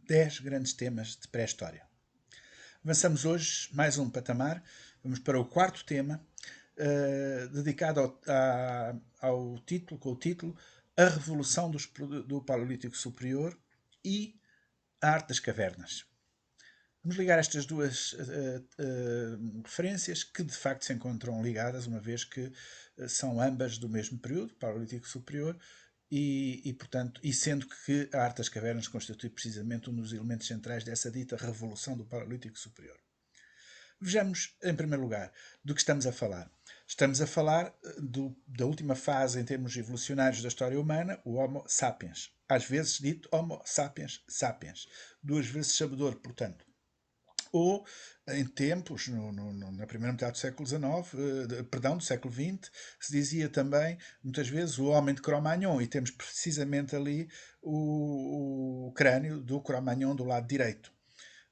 10 grandes temas de pré-história. Avançamos hoje mais um patamar, vamos para o quarto tema, dedicado ao título, com o título A Revolução do Paleolítico Superior e a Arte das Cavernas. Vamos ligar estas duas referências que de facto se encontram ligadas, uma vez que são ambas do mesmo período, Paleolítico Superior, portanto, sendo que a arte das cavernas constitui precisamente um dos elementos centrais dessa dita revolução do Paleolítico Superior. Vejamos, em primeiro lugar, do que estamos a falar. Estamos a falar da última fase em termos evolucionários da história humana, o Homo sapiens. Às vezes dito Homo sapiens sapiens. Duas vezes sabedor, portanto. Ou, em tempos, na primeira metade do século XIX, do século XX, se dizia também, muitas vezes, o homem de Cro-Magnon, e temos precisamente ali o crânio do Cro-Magnon do lado direito.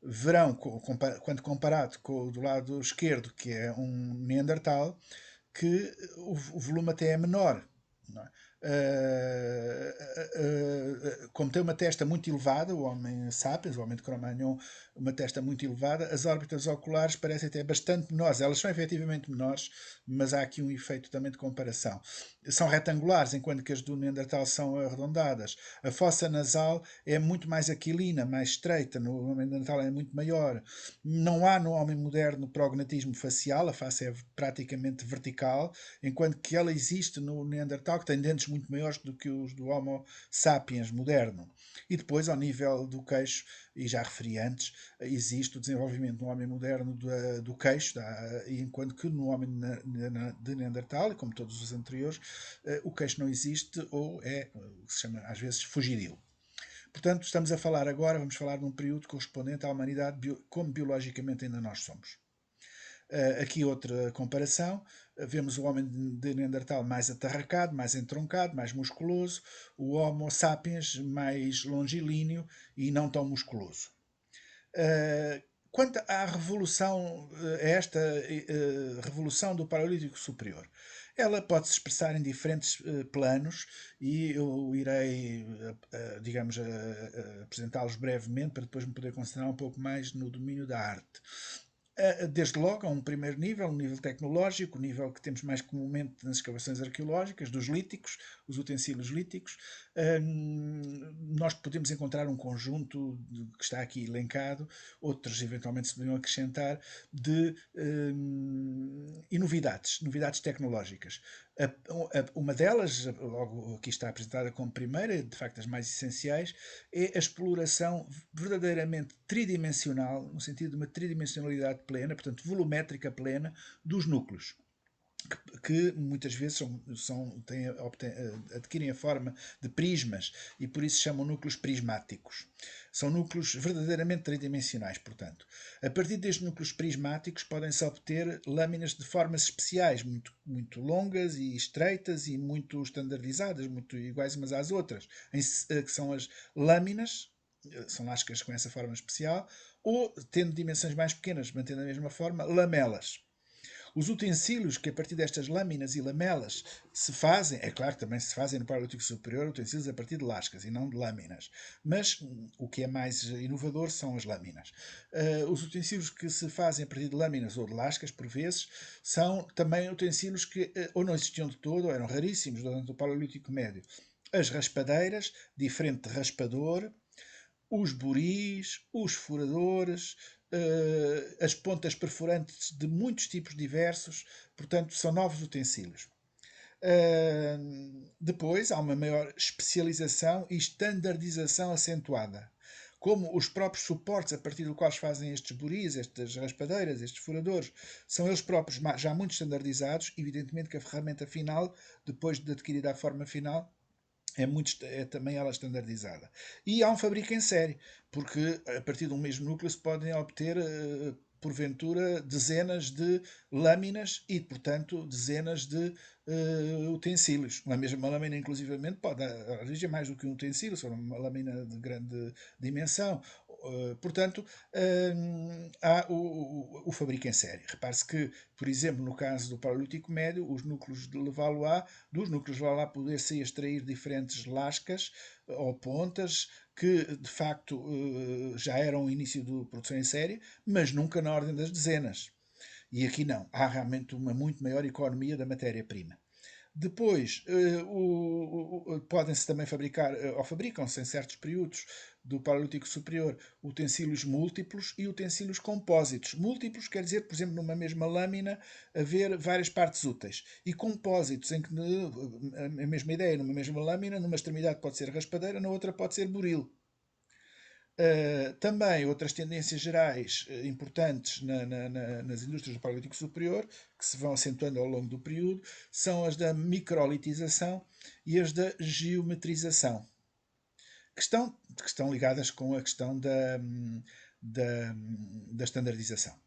Verão, quando comparado com o do lado esquerdo, que é um Neandertal, que o volume até é menor. Não é? Como tem uma testa muito elevada, o Homem sapiens, o Homem de Cro-Magnon, uma testa muito elevada, as órbitas oculares parecem até bastante menores. Elas são efetivamente menores, mas há aqui um efeito também de comparação. São retangulares, enquanto que as do Neandertal são arredondadas. A fossa nasal é muito mais aquilina, mais estreita, no Homem Neandertal é muito maior. Não há no homem moderno prognatismo facial, a face é praticamente vertical, enquanto que ela existe no Neandertal, que tem dentes muito maiores do que os do Homo sapiens moderno. E depois, ao nível do queixo, e já referi antes, existe o desenvolvimento no homem moderno do queixo, enquanto que no homem de Neandertal, e como todos os anteriores, o queixo não existe ou é, o que se chama às vezes, fugidio. Portanto, estamos a falar agora, vamos falar num período correspondente à humanidade como biologicamente ainda nós somos. Aqui outra comparação, vemos o homem de Neandertal mais atarracado, mais entroncado, mais musculoso, o Homo sapiens mais longilíneo e não tão musculoso. Quanto à revolução, a esta revolução do Paleolítico Superior, ela pode se expressar em diferentes planos e eu irei, digamos, apresentá-los brevemente para depois me poder concentrar um pouco mais no domínio da arte. Desde logo a um primeiro nível, um nível tecnológico, o nível que temos mais comumente nas escavações arqueológicas, dos líticos, os utensílios líticos. Nós podemos encontrar um conjunto que está aqui elencado, outros eventualmente se poderiam acrescentar, de novidades tecnológicas. Uma delas, logo aqui está apresentada como primeira, de facto as mais essenciais, é a exploração verdadeiramente tridimensional, no sentido de uma tridimensionalidade plena, portanto volumétrica plena, dos núcleos. Que muitas vezes adquirem a forma de prismas e por isso se chamam núcleos prismáticos. São núcleos verdadeiramente tridimensionais, portanto. A partir destes núcleos prismáticos podem-se obter lâminas de formas especiais, muito, muito longas e estreitas e muito standardizadas, muito iguais umas às outras, que são as lâminas, são lascas com essa forma especial, ou, tendo dimensões mais pequenas, mantendo a mesma forma, lamelas. Os utensílios que a partir destas lâminas e lamelas se fazem, é claro que também se fazem no Paleolítico Superior utensílios a partir de lascas e não de lâminas, mas o que é mais inovador são as lâminas. Os utensílios que se fazem a partir de lâminas ou de lascas, por vezes, são também utensílios que ou não existiam de todo ou eram raríssimos durante o Paleolítico Médio. As raspadeiras, diferente de raspador, os buris, os furadores, as pontas perfurantes de muitos tipos diversos, portanto, são novos utensílios. Depois há uma maior especialização e standardização acentuada. Como os próprios suportes a partir dos quais fazem estes buris, estas raspadeiras, estes furadores, são eles próprios já muito standardizados, evidentemente que a ferramenta final, depois de adquirida a forma final, é também ela standardizada. E há um fabrico em série, porque a partir de um mesmo núcleo se podem obter, porventura, dezenas de lâminas e, portanto, dezenas de utensílios. Uma mesma lâmina, inclusivamente, pode atingir mais do que um utensílio, se for uma lâmina de grande dimensão. Portanto, há o fabrico em série. Repare-se que, por exemplo, no caso do Paleolítico Médio, os núcleos de Levallois, dos núcleos de Levallois poder-se extrair diferentes lascas ou pontas que, de facto, já eram o início da produção em série, mas nunca na ordem das dezenas. E aqui não. Há realmente uma muito maior economia da matéria-prima. Depois, podem-se também fabricar, ou fabricam-se em certos períodos do Paleolítico Superior, utensílios múltiplos e utensílios compósitos. Múltiplos quer dizer, por exemplo, numa mesma lâmina haver várias partes úteis. E compósitos, em que a mesma ideia, numa mesma lâmina, numa extremidade pode ser raspadeira, na outra pode ser buril. Também outras tendências gerais importantes nas indústrias do Paleolítico Superior, que se vão acentuando ao longo do período, são as da microlitização e as da geometrização, que estão ligadas com a questão da standardização.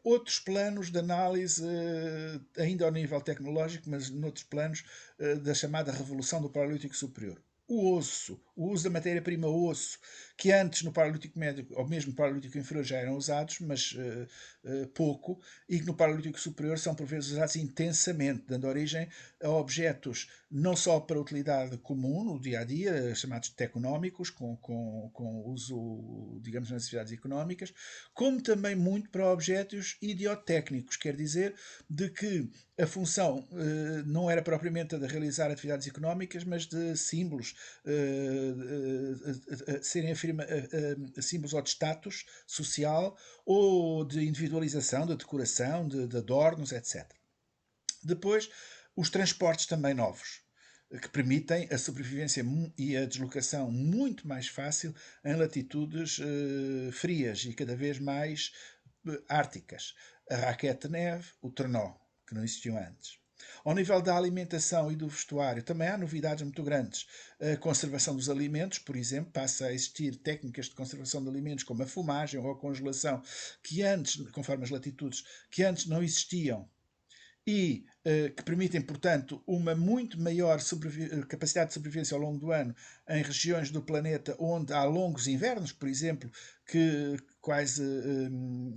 Outros planos de análise, ainda ao nível tecnológico, mas noutros planos, da chamada revolução do Paleolítico Superior. O osso, o uso da matéria-prima osso, que antes no Paleolítico Médio, ou mesmo no Paleolítico Inferior, já eram usados, mas pouco, e que no Paleolítico Superior são por vezes usados intensamente, dando origem a objetos não só para utilidade comum, no dia a dia, chamados teconómicos, com uso, digamos, nas atividades económicas, como também muito para objetos idiotécnicos, quer dizer, de que a função não era propriamente a de realizar atividades económicas, mas de símbolos, serem símbolos ou de status social, ou de individualização, de decoração, de adornos, etc. Depois, os transportes também novos, que permitem a sobrevivência e a deslocação muito mais fácil em latitudes frias e cada vez mais árticas. A raquete de neve, o trenó, que não existiam antes. Ao nível da alimentação e do vestuário, também há novidades muito grandes. A conservação dos alimentos, por exemplo, passa a existir técnicas de conservação de alimentos como a fumagem ou a congelação, que antes, conforme as latitudes, que antes não existiam e que permitem, portanto, uma muito maior capacidade de sobrevivência ao longo do ano em regiões do planeta onde há longos invernos, por exemplo, que quase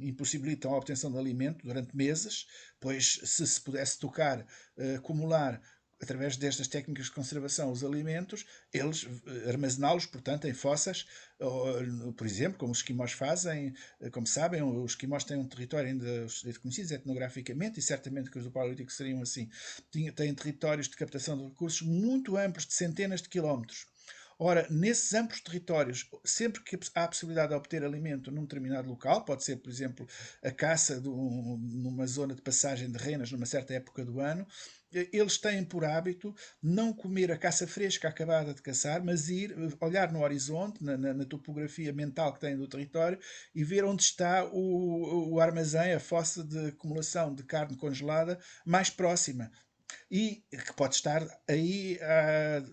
impossibilitam a obtenção de alimento durante meses, pois se pudesse tocar, acumular através destas técnicas de conservação os alimentos, eles armazená-los, portanto, em fossas, por exemplo, como os esquimós fazem. Como sabem, os esquimós têm um território ainda conhecido etnograficamente, e certamente que os do Paleolítico seriam assim, têm territórios de captação de recursos muito amplos, de centenas de quilómetros. Ora, nesses amplos territórios, sempre que há a possibilidade de obter alimento num determinado local, pode ser, por exemplo, a caça numa zona de passagem de renas numa certa época do ano, eles têm por hábito não comer a caça fresca acabada de caçar, mas ir olhar no horizonte, na topografia mental que têm do território, e ver onde está o armazém, a fossa de acumulação de carne congelada mais próxima. E que pode estar aí há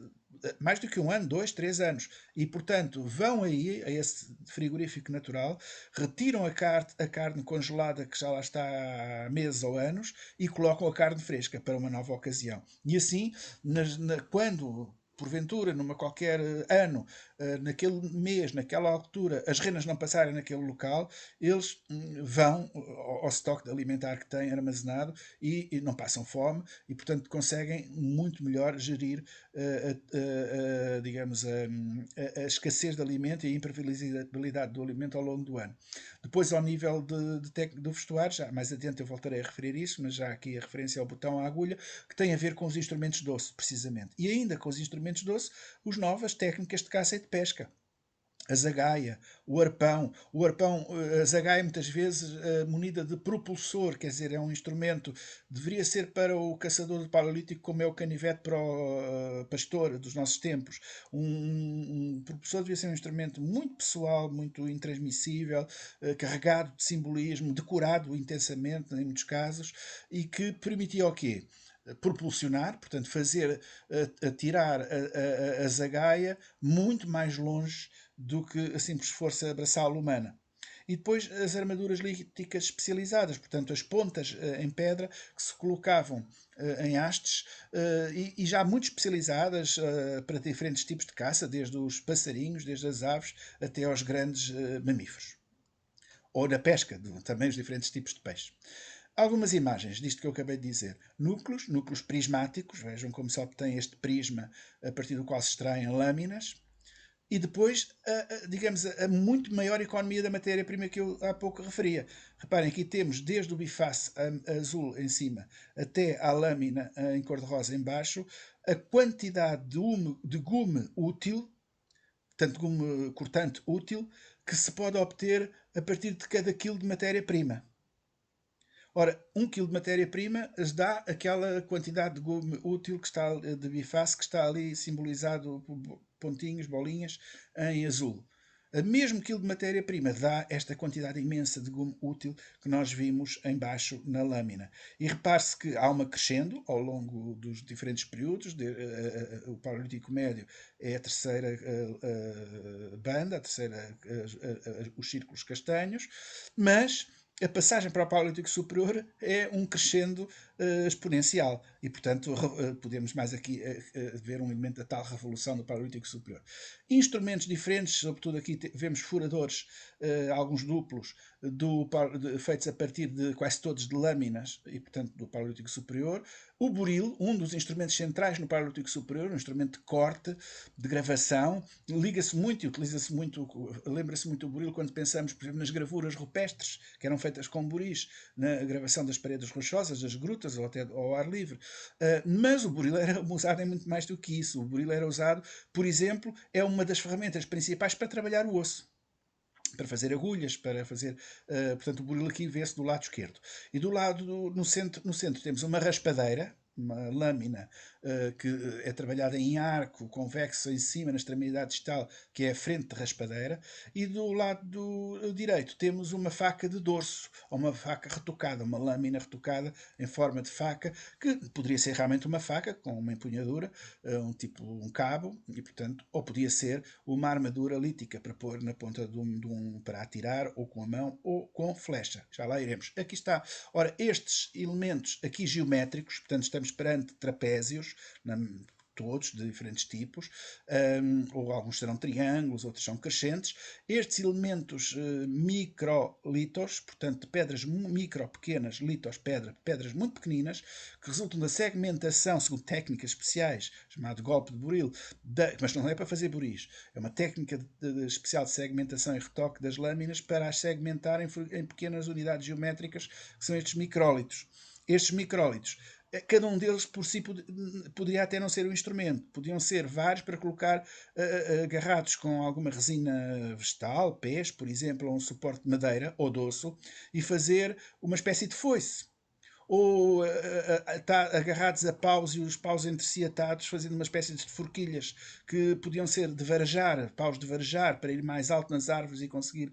mais do que um ano, 2, 3 anos. E, portanto, vão aí a esse frigorífico natural, retiram a carne congelada que já lá está há meses ou anos e colocam a carne fresca para uma nova ocasião. E assim, quando porventura, numa qualquer ano, naquele mês, naquela altura, as renas não passarem naquele local, eles vão ao estoque alimentar que têm armazenado e não passam fome e, portanto, conseguem muito melhor gerir, digamos, a escassez de alimento e a imprevisibilidade do alimento ao longo do ano. Depois, ao nível do vestuário, já mais adiante eu voltarei a referir isso, mas já aqui a referência ao botão à agulha, que tem a ver com os instrumentos de osso, precisamente. E ainda com os instrumentos de osso, as novas técnicas de caça e de pesca. A zagaia, o arpão, a zagaia muitas vezes munida de propulsor, quer dizer, é um instrumento, deveria ser para o caçador do Paleolítico como é o canivete para o pastor dos nossos tempos. Um propulsor devia ser um instrumento muito pessoal, muito intransmissível, carregado de simbolismo, decorado intensamente em muitos casos, e que permitia o quê? Propulsionar, portanto fazer atirar a zagaia muito mais longe do que a simples força braçal humana. e depois as armaduras líticas especializadas, portanto as pontas em pedra que se colocavam em hastes e já muito especializadas para diferentes tipos de caça, desde os passarinhos, desde as aves, até aos grandes mamíferos. Ou na pesca, também os diferentes tipos de peixe. Algumas imagens disto que eu acabei de dizer. Núcleos prismáticos, vejam como se obtém este prisma a partir do qual se extraem lâminas. E depois, digamos, a muito maior economia da matéria-prima que eu há pouco referia. Reparem, aqui temos desde o biface azul em cima até à lâmina em cor-de-rosa em baixo, a quantidade de gume útil, portanto gume cortante útil, que se pode obter a partir de cada quilo de matéria-prima. Ora, 1 kg de matéria-prima dá aquela quantidade de gume útil que está, de biface que está ali simbolizado por pontinhos, bolinhas, em azul. A mesmo quilo de matéria-prima dá esta quantidade imensa de gume útil que nós vimos em baixo na lâmina. E repare-se que há uma crescendo ao longo dos diferentes períodos. O Paleolítico Médio é a terceira banda, a terceira, os círculos castanhos, mas a passagem para o Paleolítico Superior é um crescendo exponencial e, portanto, podemos mais aqui ver um elemento da tal revolução do Paleolítico Superior. Instrumentos diferentes, sobretudo aqui vemos furadores, alguns duplos, feitos a partir de quase todos de lâminas e, portanto, do Paleolítico Superior. O buril, um dos instrumentos centrais no Paleolítico Superior, um instrumento de corte, de gravação, liga-se muito e utiliza-se muito, lembra-se muito do buril quando pensamos, por exemplo, nas gravuras rupestres, que eram feitas com buris, na gravação das paredes rochosas, das grutas ou até ao ar livre. Mas o buril era usado em muito mais do que isso. O buril era usado, por exemplo, é uma das ferramentas principais para trabalhar o osso, para fazer agulhas, para fazer... portanto, o buril aqui vê-se do lado esquerdo. E do lado, no centro temos uma raspadeira, uma lâmina que é trabalhada em arco convexo em cima, na extremidade distal, que é a frente de raspadeira, e do lado direito temos uma faca de dorso, ou uma faca retocada, uma lâmina retocada em forma de faca, que poderia ser realmente uma faca com uma empunhadura, um cabo, e portanto, ou podia ser uma armadura lítica para pôr na ponta para atirar, ou com a mão, ou com flecha. Já lá iremos. Aqui está. Ora, estes elementos aqui geométricos, portanto, estamos perante trapézios, todos de diferentes tipos, ou alguns serão triângulos, outros são crescentes. Estes elementos microlitos, portanto, de pedras micro, pequenas, litos, pedras muito pequeninas, que resultam da segmentação, segundo técnicas especiais, chamado golpe de buril, mas não é para fazer buris, é uma técnica especial de segmentação e retoque das lâminas para as segmentar em pequenas unidades geométricas, que são estes micrólitos. Estes micrólitos, cada um deles por si poderia até não ser um instrumento, podiam ser vários para colocar agarrados com alguma resina vegetal, pés, por exemplo, ou um suporte de madeira ou de osso, e fazer uma espécie de foice. Ou agarrados a paus e os paus entre si atados, fazendo uma espécie de forquilhas que podiam ser de varejar, paus de varejar, para ir mais alto nas árvores e conseguir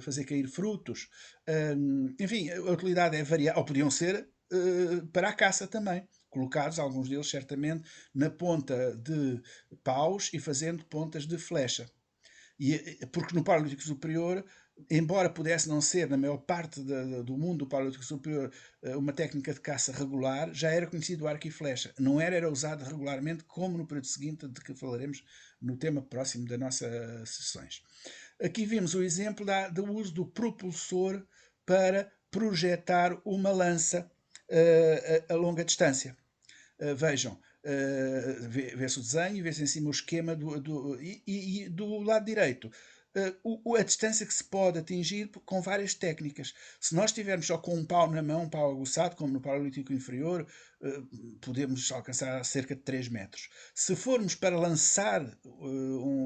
fazer cair frutos. Enfim, a utilidade é variada, ou podiam ser para a caça também, colocados, alguns deles certamente, na ponta de paus e fazendo pontas de flecha. Porque no Paleolítico Superior, embora pudesse não ser, na maior parte do mundo do Paleolítico Superior, uma técnica de caça regular, já era conhecido o arco e flecha. Não era usado regularmente, como no período seguinte, de que falaremos no tema próximo das nossas sessões. Aqui vimos o exemplo do uso do propulsor para projetar uma lança a longa distância. Vejam, vê-se o desenho, vê-se em cima o esquema e do lado direito a distância que se pode atingir com várias técnicas. Se nós estivermos só com um pau na mão, um pau aguçado, como no Paleolítico Inferior, podemos alcançar cerca de 3 metros. Se formos para lançar,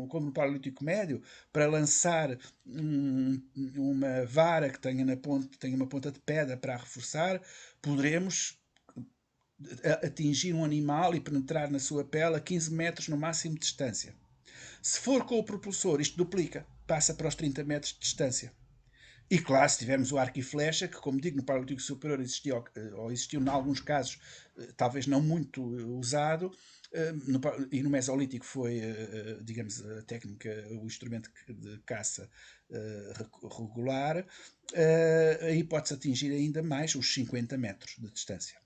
como no Paleolítico Médio, para lançar uma vara que tenha uma ponta de pedra para a reforçar, poderemos atingir um animal e penetrar na sua pele a 15 metros no máximo de distância. Se for com o propulsor, isto duplica, passa para os 30 metros de distância. E claro, se tivermos o arco e flecha, que como digo, no Paleolítico Superior existiu em alguns casos, talvez não muito usado, E no Mesolítico foi, digamos, a técnica, o instrumento de caça regular. Aí pode-se atingir ainda mais os 50 metros de distância.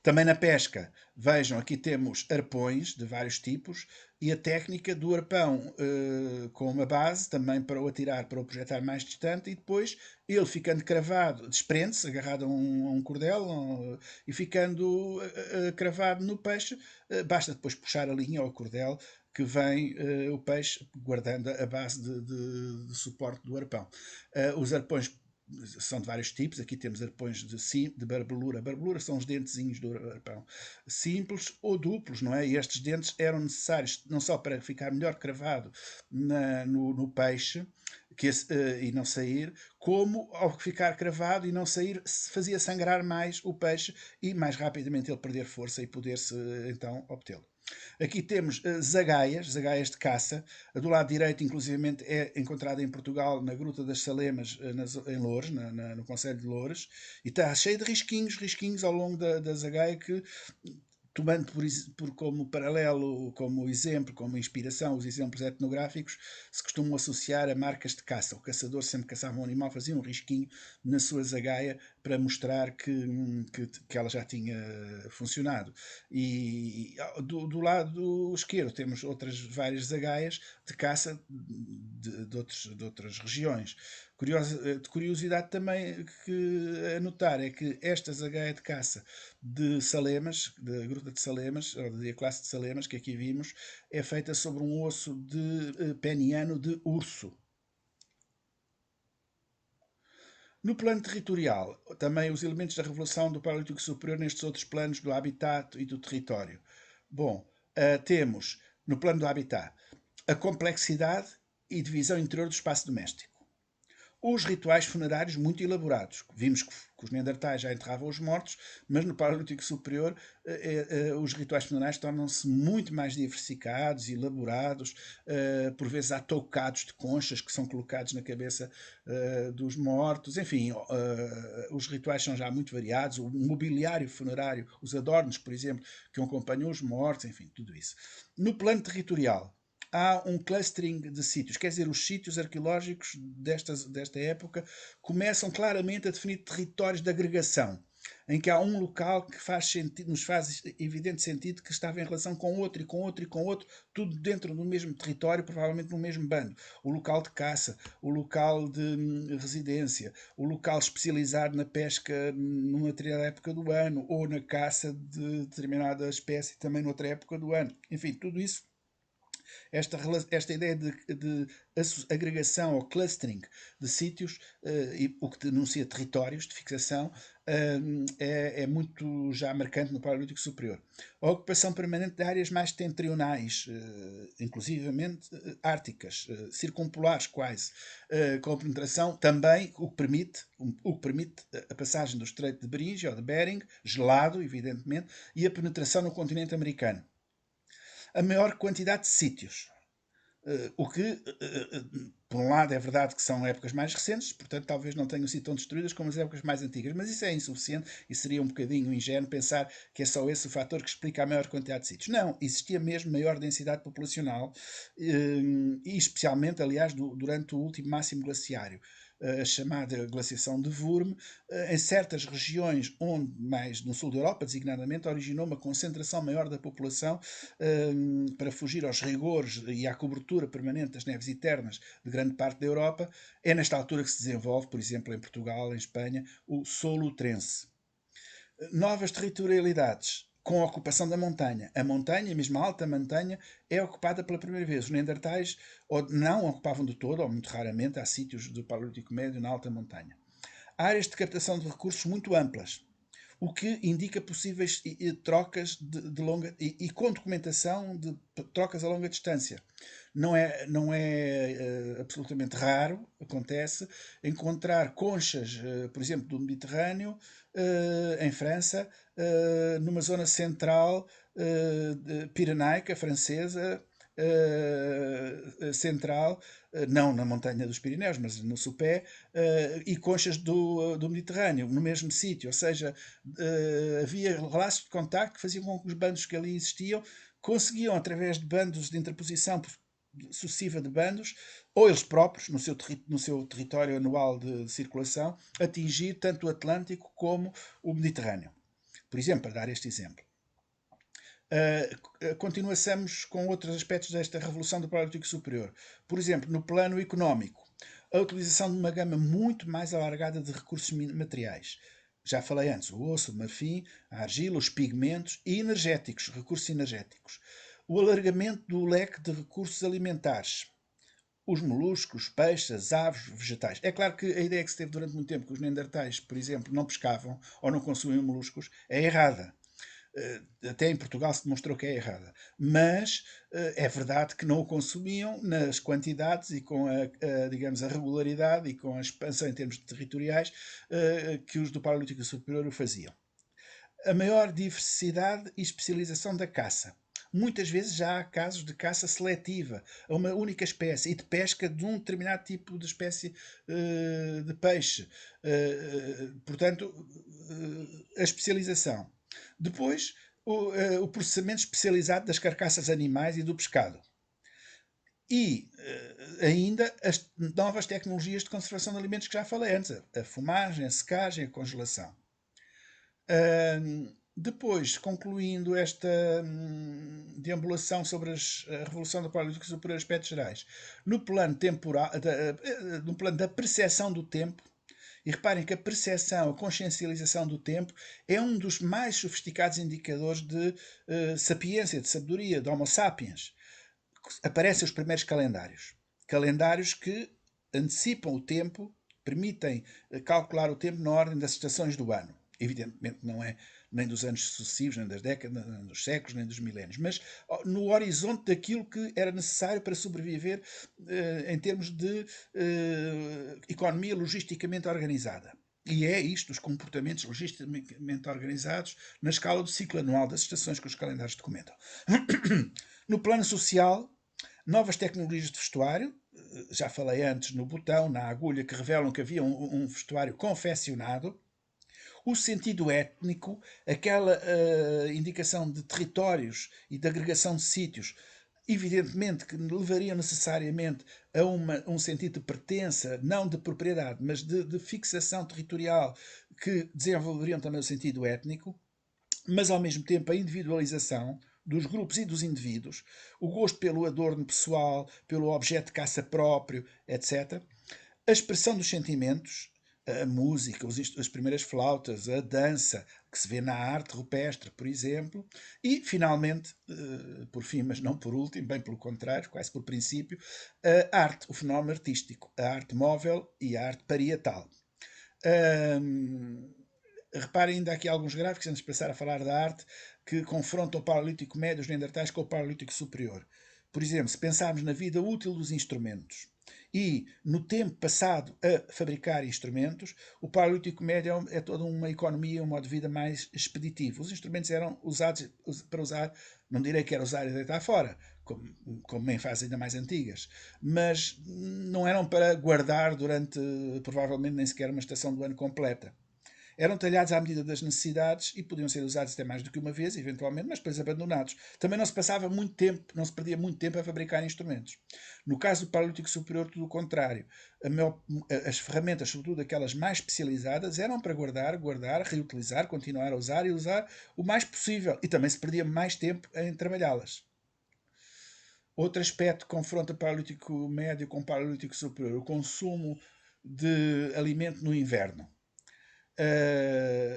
Também na pesca, vejam, aqui temos arpões de vários tipos e a técnica do arpão com uma base também para o atirar, para o projetar mais distante e depois ele ficando cravado, desprende-se, agarrado a um cordel e ficando cravado no peixe, basta depois puxar a linha ao cordel que vem o peixe guardando a base de suporte do arpão. Os arpões são de vários tipos. Aqui temos arpões de barbelura. Barbelura são os dentezinhos do arpão. Simples ou duplos, não é? E estes dentes eram necessários não só para ficar melhor cravado no peixe e não sair, como ao ficar cravado e não sair, fazia sangrar mais o peixe e mais rapidamente ele perder força e poder-se então obtê-lo. Aqui temos zagaias de caça. A do lado direito, inclusivamente, é encontrada em Portugal, na Gruta das Salemas, em Loures, no Conselho de Loures, e está cheio de risquinhos ao longo da zagaia que, tomando como paralelo, como exemplo, como inspiração, os exemplos etnográficos, se costumam associar a marcas de caça. O caçador sempre caçava um animal, fazia um risquinho na sua zagaia para mostrar que ela já tinha funcionado. E do lado esquerdo temos outras várias zagaias de caça de outras regiões. De curiosidade também que anotar é que esta zagaia de caça de Salemas, da Gruta de Salemas, ou da classe de Salemas, que aqui vimos, é feita sobre um osso peniano de urso. No plano territorial, também os elementos da Revolução do Paleolítico Superior nestes outros planos do habitat e do território. Bom, temos, no plano do habitat, a complexidade e divisão interior do espaço doméstico. Os rituais funerários muito elaborados. Vimos que os neandertais já enterravam os mortos, mas no Paleolítico Superior os rituais funerários tornam-se muito mais diversificados e elaborados. Por vezes há toucados de conchas que são colocados na cabeça dos mortos. Enfim, os rituais são já muito variados. O mobiliário funerário, os adornos, por exemplo, que acompanham os mortos, enfim, tudo isso. No plano territorial, há um clustering de sítios, quer dizer, os sítios arqueológicos desta época começam claramente a definir territórios de agregação, em que há um local que nos faz evidente sentido que estava em relação com outro e com outro e com outro, tudo dentro do mesmo território, provavelmente no mesmo bando. O local de caça, o local de residência, o local especializado na pesca numa determinada época do ano, ou na caça de determinada espécie também noutra época do ano. Enfim, tudo isso esta ideia de agregação ou clustering de sítios, o que denuncia territórios de fixação, é muito já marcante no Paleolítico Superior. A ocupação permanente de áreas mais setentrionais, inclusivamente árticas, circumpolares quase, com penetração também, o que permite a passagem do Estreito de Beringia ou de Bering, gelado, evidentemente, e a penetração no continente americano. A maior quantidade de sítios. O que, por um lado, é verdade que são épocas mais recentes, portanto, talvez não tenham sido tão destruídas como as épocas mais antigas, mas isso é insuficiente e seria um bocadinho ingênuo pensar que é só esse o fator que explica a maior quantidade de sítios. Não, existia mesmo maior densidade populacional, e especialmente, aliás, durante o último máximo glaciário, a chamada glaciação de Würm, em certas regiões onde, mais no sul da Europa, designadamente, originou uma concentração maior da população para fugir aos rigores e à cobertura permanente das neves eternas de grande parte da Europa. É nesta altura que se desenvolve, por exemplo, em Portugal, em Espanha, o solutrense. Novas territorialidades com a ocupação da montanha. A montanha, mesmo a alta montanha, é ocupada pela primeira vez. Os neandertais ou não ocupavam de todo, ou muito raramente, há sítios do Paleolítico Médio na alta montanha. Áreas de captação de recursos muito amplas, o que indica possíveis trocas de longa e com documentação de trocas a longa distância. Não é absolutamente raro, acontece, encontrar conchas, por exemplo, do Mediterrâneo, em França, numa zona central pirenaica francesa, central, não na montanha dos Pirineus, mas no sopé, e conchas do Mediterrâneo, no mesmo sítio. Ou seja, havia laços de contacto que faziam com que os bandos que ali existiam conseguiam, através de bandos de interposição sucessiva de bandos, ou eles próprios, no seu território anual de circulação, atingir tanto o Atlântico como o Mediterrâneo. Por exemplo, para dar este exemplo. Continuamos com outros aspectos desta revolução do Paleolítico Superior. Por exemplo, no plano económico, a utilização de uma gama muito mais alargada de recursos materiais. Já falei antes, o osso, o marfim, a argila, os pigmentos e energéticos, recursos energéticos. O alargamento do leque de recursos alimentares. Os moluscos, peixes, as aves, vegetais. É claro que a ideia que se teve durante muito tempo que os neandertais, por exemplo, não pescavam ou não consumiam moluscos é errada. Até em Portugal se demonstrou que é errada. Mas é verdade que não o consumiam nas quantidades e com digamos, a regularidade e com a expansão em termos territoriais que os do Paleolítico Superior o faziam. A maior diversidade e especialização da caça. Muitas vezes já há casos de caça seletiva a uma única espécie e de pesca de um determinado tipo de espécie de peixe. Portanto, a especialização. Depois, o processamento especializado das carcaças animais e do pescado. E ainda as novas tecnologias de conservação de alimentos que já falei antes: a fumagem, a secagem, a congelação. Depois, concluindo esta deambulação sobre a Revolução do Paleolítico Superior, aspectos gerais, no plano temporal, no plano da percepção do tempo, e reparem que a percepção, a consciencialização do tempo é um dos mais sofisticados indicadores de sapiência, de sabedoria, de Homo sapiens. Aparecem os primeiros calendários. Calendários que antecipam o tempo, permitem calcular o tempo na ordem das estações do ano. Evidentemente não é nem dos anos sucessivos, nem das décadas, nem dos séculos, nem dos milénios, mas no horizonte daquilo que era necessário para sobreviver em termos de economia logisticamente organizada. E é isto, os comportamentos logisticamente organizados na escala do ciclo anual das estações que os calendários documentam. No plano social, novas tecnologias de vestuário, já falei antes no botão, na agulha, que revelam que havia um vestuário confeccionado. O sentido étnico, aquela indicação de territórios e de agregação de sítios, evidentemente que levariam necessariamente a um sentido de pertença, não de propriedade, mas de fixação territorial, que desenvolveriam também o sentido étnico, mas ao mesmo tempo a individualização dos grupos e dos indivíduos, o gosto pelo adorno pessoal, pelo objeto de caça próprio, etc. A expressão dos sentimentos, a música, as primeiras flautas, a dança, que se vê na arte rupestre, por exemplo, e, finalmente, por fim, mas não por último, bem pelo contrário, quase por princípio, a arte, o fenómeno artístico, a arte móvel e a arte parietal. Reparem ainda aqui alguns gráficos, antes de passar a falar da arte, que confrontam o Paleolítico Médio, os Neandertais, com o Paleolítico Superior. Por exemplo, se pensarmos na vida útil dos instrumentos e no tempo passado a fabricar instrumentos, o Paleolítico Médio é toda uma economia, um modo de vida mais expeditivo. Os instrumentos eram usados para usar, não direi que era usar e deitar fora, como em fases ainda mais antigas, mas não eram para guardar durante, provavelmente, nem sequer uma estação do ano completa. Eram talhados à medida das necessidades e podiam ser usados até mais do que uma vez, eventualmente, mas depois abandonados. Também não se passava muito tempo, não se perdia muito tempo a fabricar instrumentos. No caso do Paleolítico Superior, tudo o contrário. As ferramentas, sobretudo aquelas mais especializadas, eram para guardar, reutilizar, continuar a usar e usar o mais possível. E também se perdia mais tempo em trabalhá-las. Outro aspecto que confronta o Paleolítico Médio com o Paleolítico Superior, o consumo de alimento no inverno.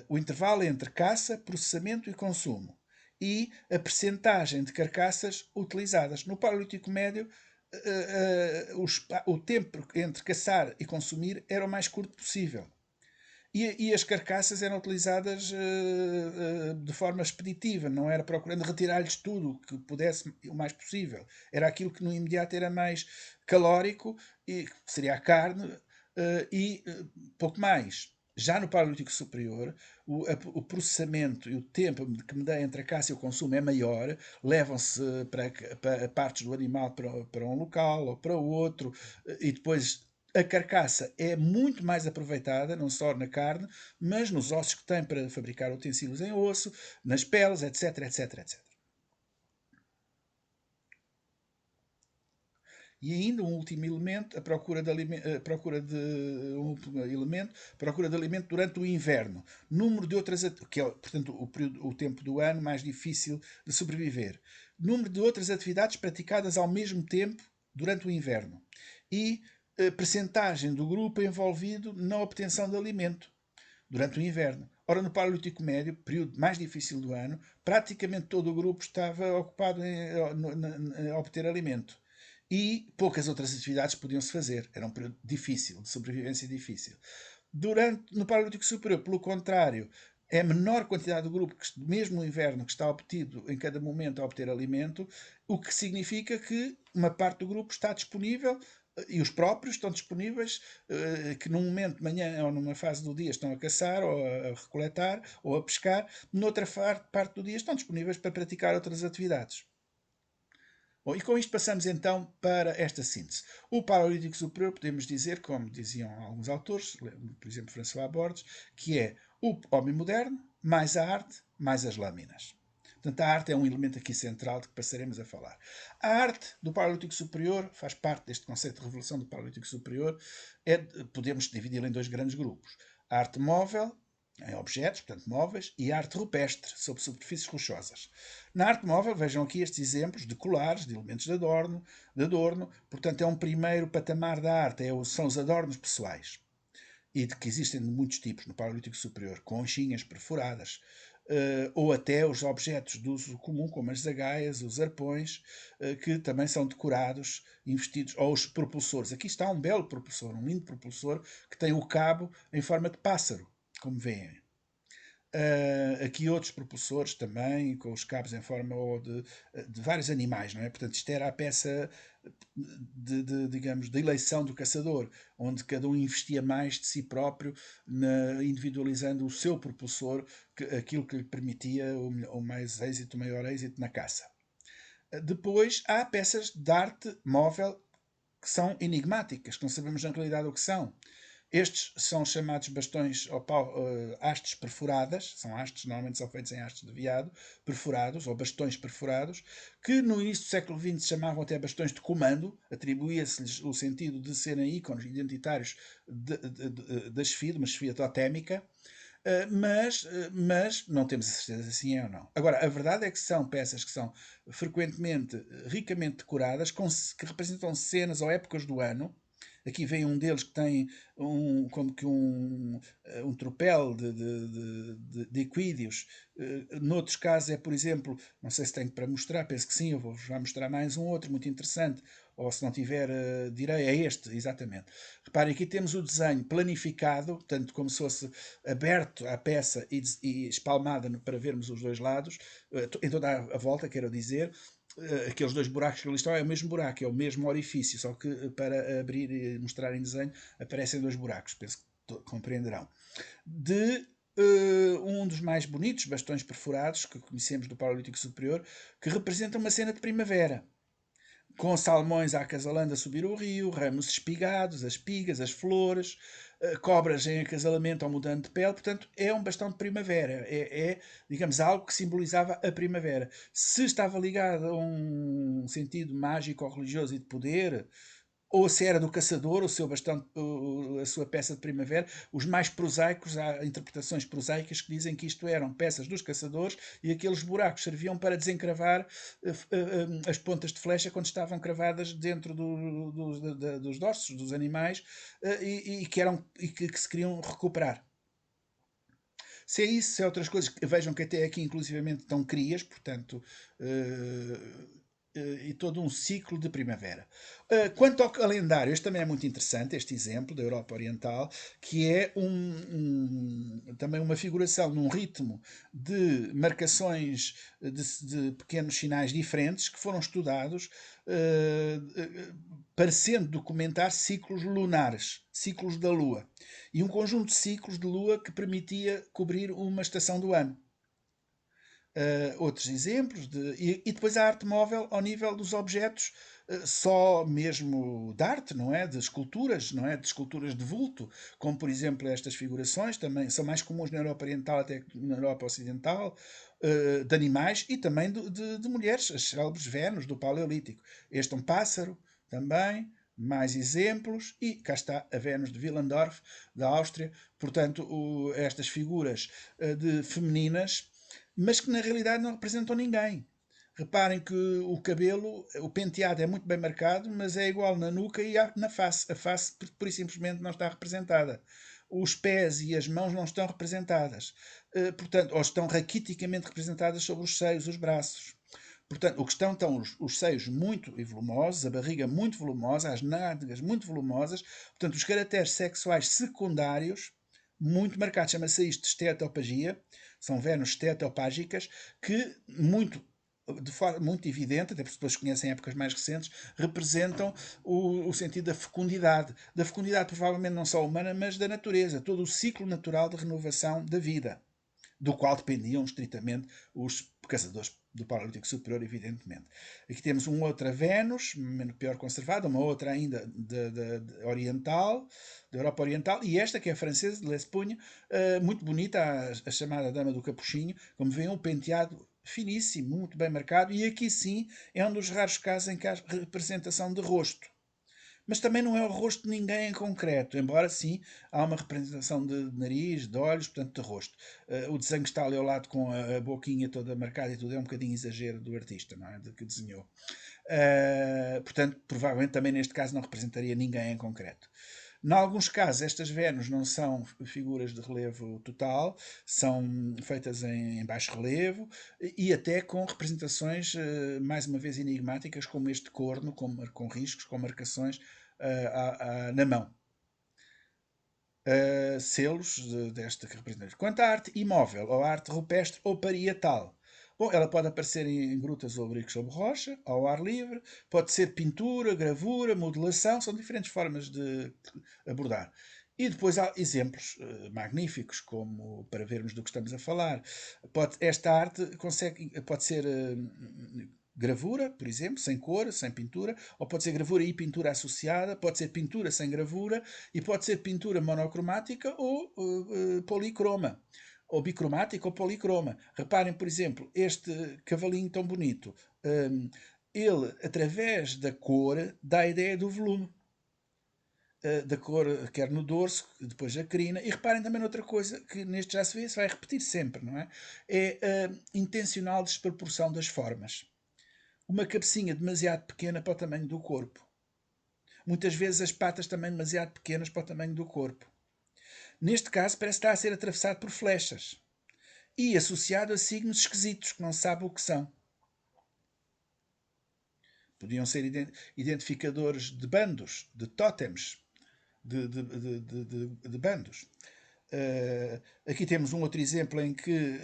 O intervalo entre caça, processamento e consumo e a percentagem de carcaças utilizadas. No Paleolítico Médio, o tempo entre caçar e consumir era o mais curto possível. E as carcaças eram utilizadas de forma expeditiva, não era procurando retirar-lhes tudo que pudesse o mais possível. Era aquilo que no imediato era mais calórico, e seria a carne, e pouco mais. Já no Paleolítico Superior, o processamento e o tempo que me dá entre a caça e o consumo é maior, levam-se para partes do animal para um local ou para outro, e depois a carcaça é muito mais aproveitada, não só na carne, mas nos ossos que tem para fabricar utensílios em osso, nas peles, etc, etc, etc. E ainda um último elemento, procura de alimento durante o inverno. Número de outras, que é, portanto, o tempo do ano mais difícil de sobreviver. Número de outras atividades praticadas ao mesmo tempo durante o inverno. E percentagem do grupo envolvido na obtenção de alimento durante o inverno. Ora, no Paleolítico Médio, período mais difícil do ano, praticamente todo o grupo estava ocupado em obter alimento. E poucas outras atividades podiam-se fazer. Era um período difícil, de sobrevivência difícil. No Paleolítico Superior, pelo contrário, é a menor quantidade do grupo, mesmo no inverno, que está obtido em cada momento a obter alimento, o que significa que uma parte do grupo está disponível e os próprios estão disponíveis, que num momento de manhã ou numa fase do dia estão a caçar ou a recoletar ou a pescar, noutra parte do dia estão disponíveis para praticar outras atividades. Bom, e com isto passamos então para esta síntese. O Paleolítico Superior, podemos dizer, como diziam alguns autores, por exemplo François Borges, que é o homem moderno, mais a arte, mais as lâminas. Portanto, a arte é um elemento aqui central de que passaremos a falar. A arte do Paleolítico Superior faz parte deste conceito de revolução do Paleolítico Superior. Podemos dividi-la em dois grandes grupos. A arte móvel, em objetos, portanto móveis, e a arte rupestre, sobre superfícies rochosas. Na arte móvel, vejam aqui estes exemplos de colares, de elementos de adorno. Portanto, é um primeiro patamar da arte, são os adornos pessoais. E de que existem de muitos tipos no Paleolítico Superior, conchinhas perfuradas, ou até os objetos de uso comum, como as zagaias, os arpões, que também são decorados, investidos, ou os propulsores. Aqui está um belo propulsor, um lindo propulsor, que tem o cabo em forma de pássaro, como veem. Aqui outros propulsores também, com os cabos em forma de vários animais, não é? Portanto, isto era a peça digamos, de eleição do caçador, onde cada um investia mais de si próprio, individualizando o seu propulsor, aquilo que lhe permitia o maior êxito na caça. Depois há peças de arte móvel que são enigmáticas, que não sabemos na realidade o que são. Estes são chamados bastões ou hastes perfuradas, são hastes, normalmente são feitos em hastes de veado, perfurados, ou bastões perfurados, que no início do século XX se chamavam até bastões de comando, atribuía-se-lhes o sentido de serem ícones identitários da chefia, de uma chefia totémica, mas não temos a certeza se sim é ou não. Agora, a verdade é que são peças que são frequentemente, ricamente decoradas, que representam cenas ou épocas do ano. Aqui vem um deles que tem como que um tropel de equídeos. Noutros casos é, por exemplo, não sei se tenho para mostrar, penso que sim, eu vou já mostrar mais um outro muito interessante, ou se não tiver, direi, é este, exatamente. Reparem, aqui temos o desenho planificado, portanto, como se fosse aberto à peça e espalmada para vermos os dois lados, em toda a volta, quero dizer. Aqueles dois buracos que ali estão é o mesmo buraco, é o mesmo orifício, só que para abrir e mostrar em desenho aparecem dois buracos, penso que compreenderão. De um dos mais bonitos bastões perfurados que conhecemos do Paleolítico Superior, que representa uma cena de primavera, com salmões à acasalando a subir o rio, ramos espigados, as espigas, as flores, cobras em acasalamento ou mudando de pele. Portanto, é um bastão de primavera. Digamos, algo que simbolizava a primavera. Se estava ligado a um sentido mágico ou religioso e de poder, ou se era do caçador, o seu bastão, a sua peça de primavera. Os mais prosaicos, há interpretações prosaicas que dizem que isto eram peças dos caçadores e aqueles buracos serviam para desencravar as pontas de flecha quando estavam cravadas dentro dos dorsos dos animais, e que se queriam recuperar. Se é isso, se é outras coisas, vejam que até aqui inclusivamente estão crias, portanto, e todo um ciclo de primavera. Quanto ao calendário, este também é muito interessante, este exemplo da Europa Oriental, que é também uma figuração num ritmo de marcações de pequenos sinais diferentes que foram estudados, parecendo documentar ciclos lunares, ciclos da Lua, e um conjunto de ciclos de Lua que permitia cobrir uma estação do ano. Outros exemplos e depois a arte móvel ao nível dos objetos, só mesmo de arte, não é? De esculturas, não é? De esculturas de vulto, como por exemplo estas figurações, também são mais comuns na Europa Oriental até que na Europa Ocidental, de animais e também de mulheres, as célebres Vênus do Paleolítico. Este é um pássaro também. Mais exemplos, e cá está a Vênus de Willendorf, da Áustria. Portanto, estas figuras de femininas, mas que na realidade não representam ninguém. Reparem que o cabelo, o penteado é muito bem marcado, mas é igual na nuca e na face. A face, por e simplesmente, não está representada. Os pés e as mãos não estão representadas. Portanto, ou estão raquiticamente representadas sobre os seios, os braços. Portanto, o que estão os seios muito volumosos, a barriga muito volumosa, as nádegas muito volumosas. Portanto, os caracteres sexuais secundários muito marcados. Chama-se isto de estetopagia. São Vênus estetopágicas que de forma muito evidente, até porque as pessoas conhecem épocas mais recentes, representam o sentido da fecundidade. Da fecundidade provavelmente não só humana, mas da natureza. Todo o ciclo natural de renovação da vida, do qual dependiam estritamente os caçadores do Paleolítico Superior, evidentemente. Aqui temos uma outra Vênus, pior conservada, uma outra ainda de oriental, da Europa Oriental, e esta que é a francesa, de L'Espugne, muito bonita, a chamada Dama do Capuchinho, como veem, um penteado finíssimo, muito bem marcado, e aqui sim é um dos raros casos em que há representação de rosto. Mas também não é o rosto de ninguém em concreto, embora sim há uma representação de nariz, de olhos, portanto de rosto. O desenho está ali ao lado com a boquinha toda marcada e tudo, é um bocadinho exagero do artista, não é? De que desenhou. Portanto, provavelmente também neste caso não representaria ninguém em concreto. Em alguns casos, estas Vênus não são figuras de relevo total, são feitas em baixo relevo e até com representações, mais uma vez, enigmáticas, como este corno, com riscos, com marcações na mão. Selos desta representação. Quanto à arte imóvel, ou arte rupestre ou parietal, bom, ela pode aparecer em grutas ou abrigos sobre rocha, ao ar livre, pode ser pintura, gravura, modelação, são diferentes formas de abordar. E depois há exemplos magníficos, como para vermos do que estamos a falar. Esta arte pode ser gravura, por exemplo, sem cor, sem pintura, ou pode ser gravura e pintura associada, pode ser pintura sem gravura, e pode ser pintura monocromática ou policroma, ou bicromática ou policroma. Reparem, por exemplo, este cavalinho tão bonito, ele, através da cor, dá a ideia do volume. Da cor, quer no dorso, depois a crina. E reparem também noutra coisa, que neste já se vê, se vai repetir sempre, não é? É a intencional desproporção das formas. Uma cabecinha demasiado pequena para o tamanho do corpo. Muitas vezes as patas também demasiado pequenas para o tamanho do corpo. Neste caso, parece estar a ser atravessado por flechas e associado a signos esquisitos que não se sabe o que são. Podiam ser identificadores de bandos, de tótems, de bandos. Aqui temos um outro exemplo em que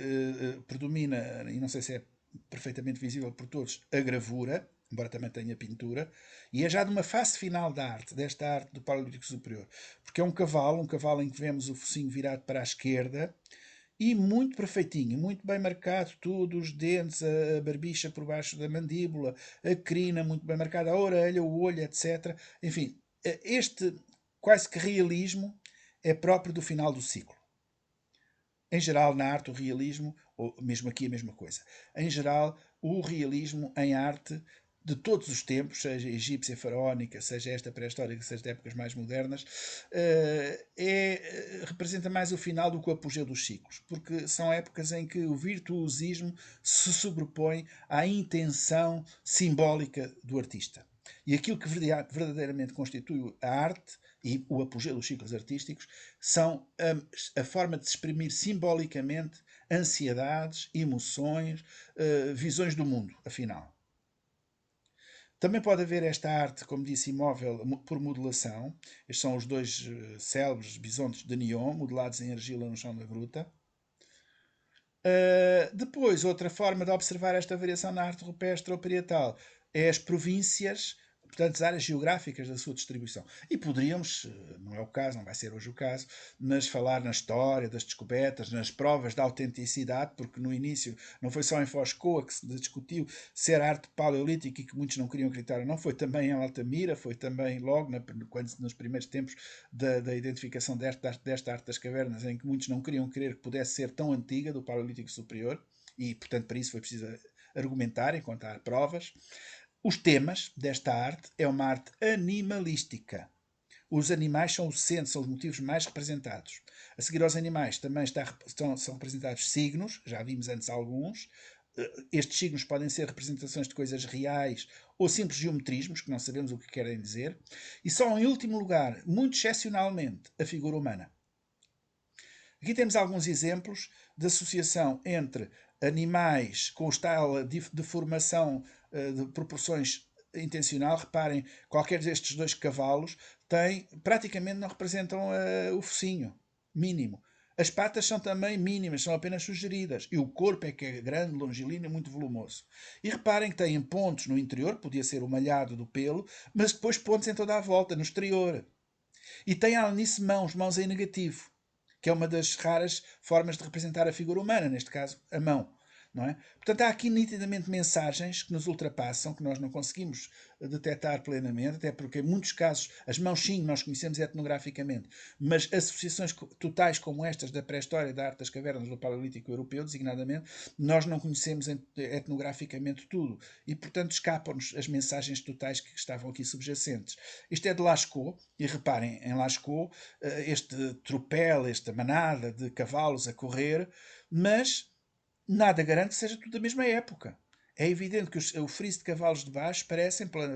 predomina, e não sei se é perfeitamente visível por todos, a gravura, embora também tenha pintura, e é já de uma fase final da arte, desta arte do Paleolítico Superior, porque é um cavalo em que vemos o focinho virado para a esquerda, e muito perfeitinho, muito bem marcado tudo, os dentes, a barbicha por baixo da mandíbula, a crina muito bem marcada, a orelha, o olho, etc. Enfim, este quase que realismo é próprio do final do ciclo. Em geral, na arte, o realismo, ou mesmo aqui a mesma coisa, em geral, o realismo em arte de todos os tempos, seja egípcia, faraónica, seja esta pré-histórica, seja de épocas mais modernas, representa mais o final do que o apogeu dos ciclos, porque são épocas em que o virtuosismo se sobrepõe à intenção simbólica do artista. E aquilo que verdadeiramente constitui a arte e o apogeu dos ciclos artísticos são a forma de se exprimir simbolicamente ansiedades, emoções, visões do mundo, afinal. Também pode haver esta arte, como disse, imóvel por modelação. Estes são os dois célebres bisontes de neon, modelados em argila no chão da gruta. Depois, outra forma de observar esta variação na arte rupestre ou parietal é as províncias, portanto, as áreas geográficas da sua distribuição. E poderíamos, não é o caso, não vai ser hoje o caso, mas falar na história das descobertas, nas provas da autenticidade, porque no início não foi só em Foscoa que se discutiu se era arte paleolítica e que muitos não queriam acreditar ou não, foi também em Altamira, foi também logo nos primeiros tempos da identificação desta arte das cavernas, em que muitos não queriam crer que pudesse ser tão antiga, do Paleolítico Superior, e portanto para isso foi preciso argumentar, encontrar provas. Os temas desta arte é uma arte animalística. Os animais são o centro, são os motivos mais representados. A seguir aos animais também são representados signos, já vimos antes alguns. Estes signos podem ser representações de coisas reais ou simples geometrismos, que não sabemos o que querem dizer. E só em último lugar, muito excepcionalmente, a figura humana. Aqui temos alguns exemplos de associação entre animais com tal de formação de proporções intencional. Reparem, qualquer destes dois cavalos praticamente não representam o focinho mínimo. As patas são também mínimas, são apenas sugeridas. E o corpo é que é grande, longilíneo, muito volumoso. E reparem que têm pontos no interior, podia ser o malhado do pelo, mas depois pontos em toda a volta, no exterior. E tem além disso mãos em negativo, que é uma das raras formas de representar a figura humana, neste caso, a mão. Não é? Portanto, há aqui nitidamente mensagens que nos ultrapassam, que nós não conseguimos detectar plenamente, até porque em muitos casos as mãos sim nós conhecemos etnograficamente, mas associações totais como estas da pré-história da arte das cavernas do Paleolítico Europeu, designadamente, nós não conhecemos etnograficamente tudo e, portanto, escapam-nos as mensagens totais que estavam aqui subjacentes. Isto é de Lascaux, e reparem, em Lascaux, este tropel, esta manada de cavalos a correr, mas nada garante que seja tudo da mesma época. É evidente que o friso de cavalos de baixo parecem, pela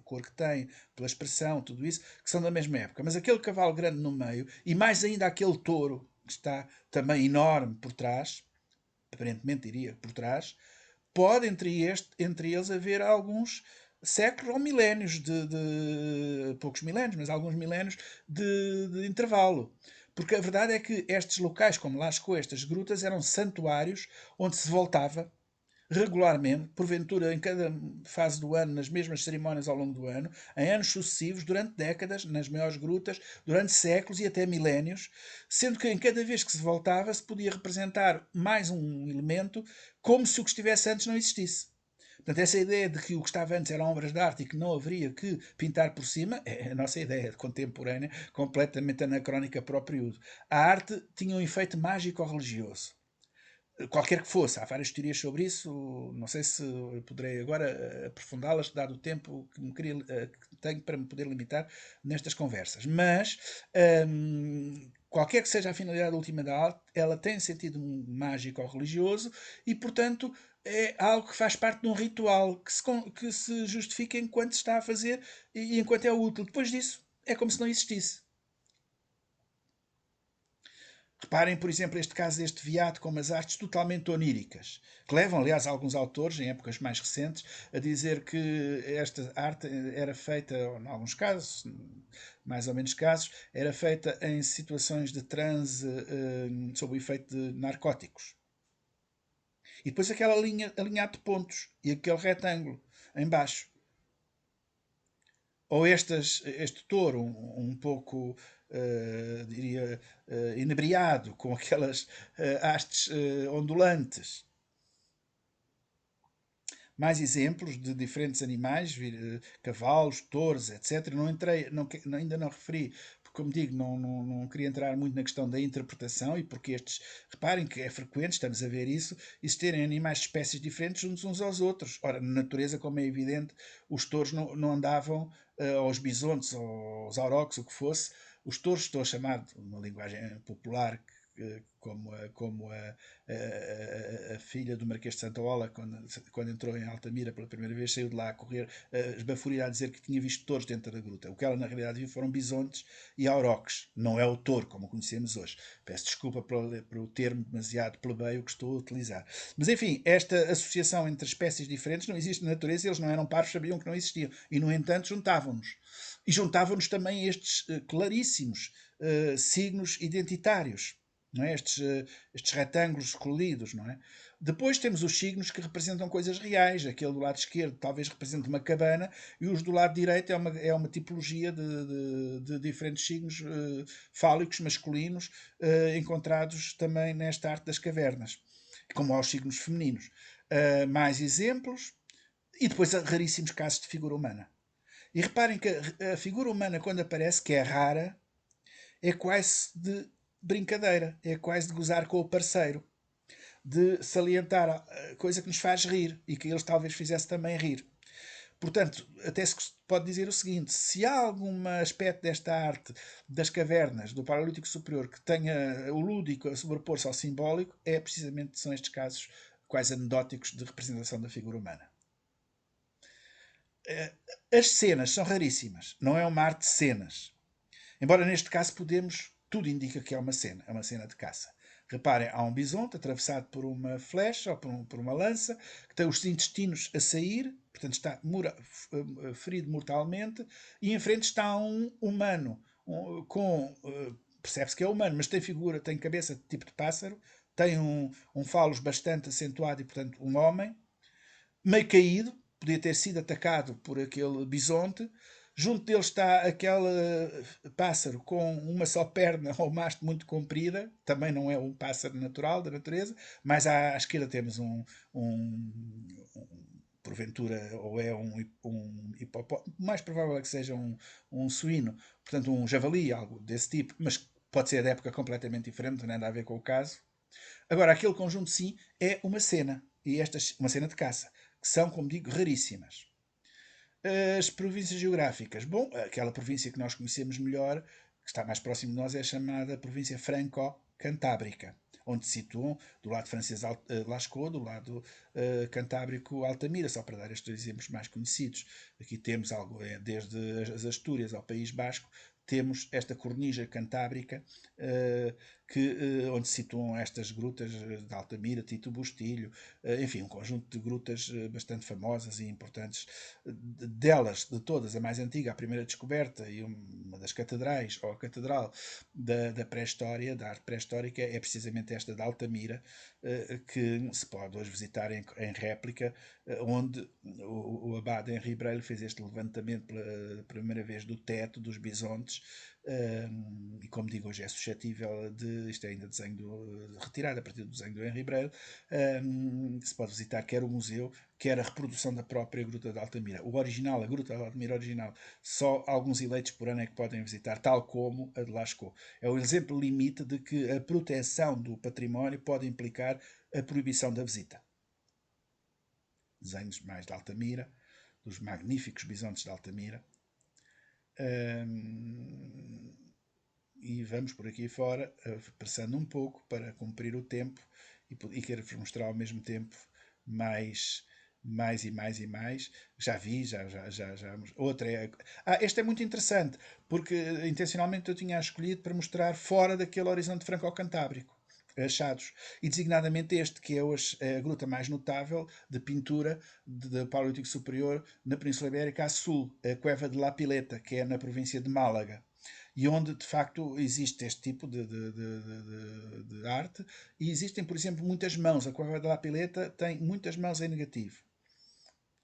cor que tem, pela expressão, tudo isso, que são da mesma época. Mas aquele cavalo grande no meio, e mais ainda aquele touro, que está também enorme por trás, aparentemente iria por trás, pode entre eles haver alguns séculos ou milénios poucos milénios, mas alguns milénios de intervalo. Porque a verdade é que estes locais, como Lascaux, estas grutas, eram santuários onde se voltava regularmente, porventura em cada fase do ano, nas mesmas cerimónias ao longo do ano, em anos sucessivos, durante décadas, nas maiores grutas, durante séculos e até milénios, sendo que em cada vez que se voltava se podia representar mais um elemento como se o que estivesse antes não existisse. Portanto, essa ideia de que o que estava antes eram obras de arte e que não haveria que pintar por cima é a nossa ideia contemporânea, completamente anacrónica para o período. A arte tinha um efeito mágico-religioso. Qualquer que fosse, há várias teorias sobre isso. Não sei se poderei agora aprofundá-las, dado o tempo que tenho para me poder limitar nestas conversas. Mas qualquer que seja a finalidade última da arte, ela tem sentido mágico ou religioso e, portanto, é algo que faz parte de um ritual que se justifica enquanto se está a fazer e enquanto é útil. Depois disso, é como se não existisse. Reparem, por exemplo, este caso deste veado com umas artes totalmente oníricas, que levam, aliás, alguns autores, em épocas mais recentes, a dizer que esta arte era feita, em alguns casos, mais ou menos casos, era feita em situações de transe sob o efeito de narcóticos. E depois aquela linha alinhada de pontos e aquele retângulo em baixo. Ou este touro um pouco, diria, inebriado, com aquelas hastes ondulantes. Mais exemplos de diferentes animais, cavalos, touros, etc. Não entrei, ainda não referi, porque, como digo, não queria entrar muito na questão da interpretação e porque estes, reparem que é frequente, estamos a ver isso, existirem animais de espécies diferentes uns aos outros. Ora, na natureza, como é evidente, os touros não andavam, ou os bisontes, ou os auroques, o que fosse, os touros, estou a chamar, uma linguagem popular a filha do Marquês de Santa Ola, quando entrou em Altamira pela primeira vez, saiu de lá a correr, esbafurida a dizer que tinha visto touros dentro da gruta. O que ela na realidade viu foram bisontes e auroques, não é o touro como o conhecemos hoje. Peço desculpa pelo termo demasiado plebeio que estou a utilizar. Mas enfim, esta associação entre espécies diferentes não existe na natureza, eles não eram parvos, sabiam que não existiam. E no entanto juntavam-nos. E juntavam-nos também estes claríssimos signos identitários, não é? Estes retângulos coloridos, não é? Depois temos os signos que representam coisas reais. Aquele do lado esquerdo talvez represente uma cabana e os do lado direito é uma tipologia de diferentes signos fálicos masculinos encontrados também nesta arte das cavernas, como aos signos femininos. Mais exemplos e depois raríssimos casos de figura humana. E reparem que a figura humana, quando aparece, que é rara, é quase de brincadeira, é quase de gozar com o parceiro, de salientar a coisa que nos faz rir e que eles talvez fizesse também rir. Portanto, até se pode dizer o seguinte: se há algum aspecto desta arte das cavernas, do Paleolítico Superior, que tenha o lúdico a sobrepor-se ao simbólico, são estes casos quase anedóticos de representação da figura humana. As cenas são raríssimas, não é uma arte de cenas. Embora neste caso tudo indica que é uma cena de caça. Reparem, há um bisonte atravessado por uma flecha ou por uma lança, que tem os intestinos a sair, portanto está ferido mortalmente, e em frente está um humano percebe-se que é humano, mas tem cabeça de tipo de pássaro, tem um falos bastante acentuado e, portanto, um homem, meio caído, podia ter sido atacado por aquele bisonte. Junto dele está aquele pássaro com uma só perna ou mastro muito comprida, também não é um pássaro natural da natureza, mas à esquerda temos porventura, ou é um hipopótamo, mais provável é que seja um suíno, portanto um javali, algo desse tipo, mas pode ser de época completamente diferente, não tem nada a ver com o caso. Agora, aquele conjunto sim é uma cena, e uma cena de caça, que são, como digo, raríssimas. As províncias geográficas. Bom, aquela província que nós conhecemos melhor, que está mais próximo de nós, é a chamada província franco-cantábrica, onde se situam do lado francês Lascaux, do lado cantábrico Altamira, só para dar estes exemplos mais conhecidos. Aqui temos algo, desde as Astúrias ao País Basco, temos esta cornija cantábrica onde se situam estas grutas de Altamira, Tito Bustilho, enfim, um conjunto de grutas bastante famosas e importantes. Delas, de todas, a mais antiga, a primeira descoberta e uma das catedrais, ou a catedral da pré-história, da arte pré-histórica, é precisamente esta de Altamira, que se pode hoje visitar em réplica, onde o abade Henri Breil fez este levantamento pela primeira vez do teto dos bisontes, e como digo, hoje é suscetível isto é ainda retirado a partir do desenho do Henri Breil, se pode visitar quer o museu, quer a reprodução da própria Gruta de Altamira. O original, a Gruta de Altamira original, só alguns eleitos por ano é que podem visitar, tal como a de Lascaux. É o exemplo limite de que a proteção do património pode implicar a proibição da visita. Desenhos mais de Altamira, dos magníficos bisontes de Altamira. E vamos por aqui fora, apressando um pouco para cumprir o tempo e quero-vos mostrar ao mesmo tempo mais e mais. Já vi, já. Outra é. Este é muito interessante, porque intencionalmente eu tinha escolhido para mostrar fora daquele horizonte franco-cantábrico achados, e designadamente este, que é a gruta mais notável de pintura de Paleolítico Superior na Península Ibérica a sul, a Cueva de La Pileta, que é na província de Málaga, e onde de facto existe este tipo de arte, e existem, por exemplo, muitas mãos. A Cueva de La Pileta tem muitas mãos em negativo,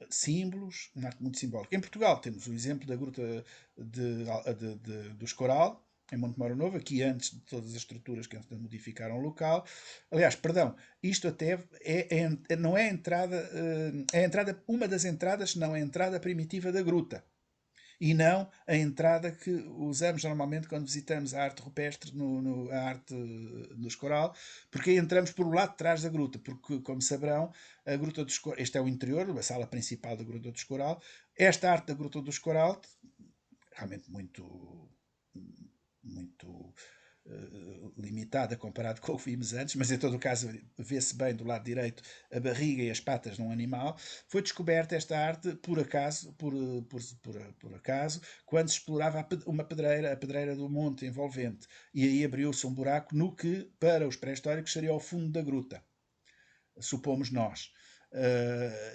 símbolos, uma arte muito simbólica. Em Portugal temos o exemplo da gruta do Escoral, em Montemoro Novo, aqui antes de todas as estruturas que modificaram o local. Aliás, perdão, isto até não é a entrada, uma das entradas, não é a entrada primitiva da gruta. E não a entrada que usamos normalmente quando visitamos a arte rupestre, a arte do Escoral, porque aí entramos por o lado de trás da gruta, porque, como saberão, a Gruta do Escoral, este é o interior, a sala principal da Gruta do Escoral. Esta arte da Gruta do Escoral, realmente muito limitada comparado com o que vimos antes, mas em todo o caso vê-se bem do lado direito a barriga e as patas de um animal. Foi descoberta esta arte por acaso, por acaso, quando se explorava uma pedreira, a pedreira do monte envolvente, e aí abriu-se um buraco no que, para os pré-históricos, seria o fundo da gruta, supomos nós.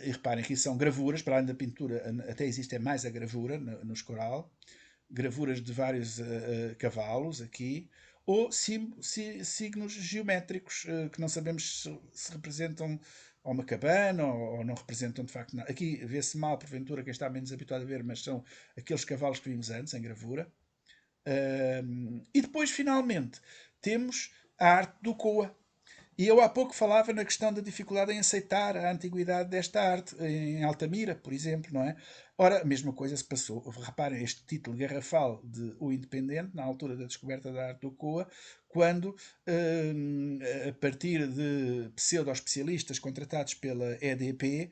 E reparem que isso são gravuras, para além da pintura, até existe mais a gravura no escoral, gravuras de vários cavalos aqui, ou signos geométricos que não sabemos se representam ou uma cabana ou não representam de facto nada. Aqui vê-se mal, porventura, quem está menos habituado a ver, mas são aqueles cavalos que vimos antes, em gravura. E depois, finalmente, temos a arte do Koa. E eu há pouco falava na questão da dificuldade em aceitar a antiguidade desta arte, em Altamira, por exemplo, não é? Ora, a mesma coisa se passou. Reparem, este título garrafal de O Independente, na altura da descoberta da arte do Koa, quando, a partir de pseudo-especialistas contratados pela EDP,